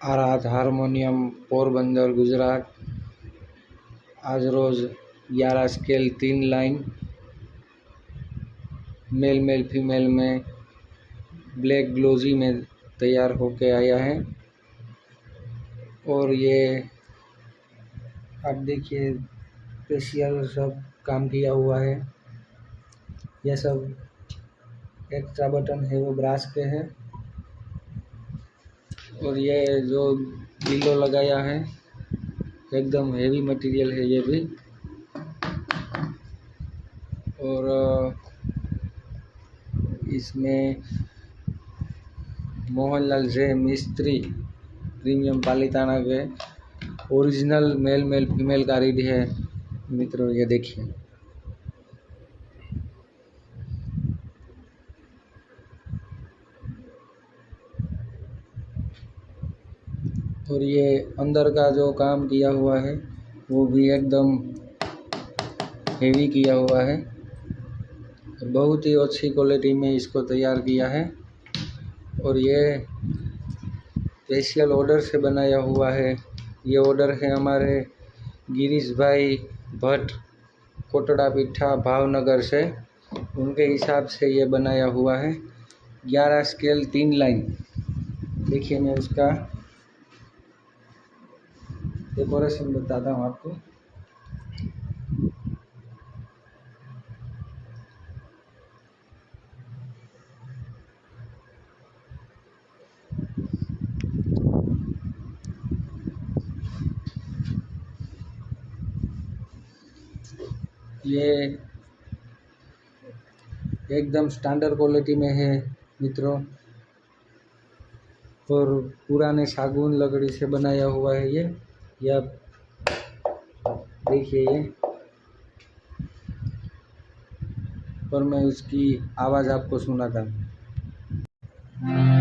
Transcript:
आराध harmonium Porbandar Gujarat. आज रोज 11 scale 3 line male female में black ग्लोजी में तैयार होके आया है। और ये आप देखिए स्पेशल सब काम किया हुआ है। यह सब एक्स्ट्रा बटन है वो ब्रास के हैं। और ये जो बिलो लगाया है एकदम हेवी मटेरियल है ये भी। और इसमें मोहनलाल जे मिस्त्री प्रीमियम पालिताना के ओरिजिनल मेल फीमेल का रीड है मित्रों, ये देखिए। और ये अंदर का जो काम किया हुआ है वो भी एकदम हेवी किया हुआ है। बहुत ही अच्छी क्वालिटी में इसको तैयार किया है। और ये स्पेशल ऑर्डर से बनाया हुआ है। ये ऑर्डर है हमारे गिरीश भाई भट्ट कोटड़ा पिठा भावनगर से। उनके हिसाब से ये बनाया हुआ है। 11 स्केल 3 लाइन। देखिए मैं उसका डेकोरेशन बताता हूँ आपको। ये एकदम स्टैंडर्ड क्वालिटी में है मित्रों। और पुराने सागून लकड़ी से बनाया हुआ है ये आप देखिए ये। और मैं उसकी आवाज़ आपको सुनाता हूँ।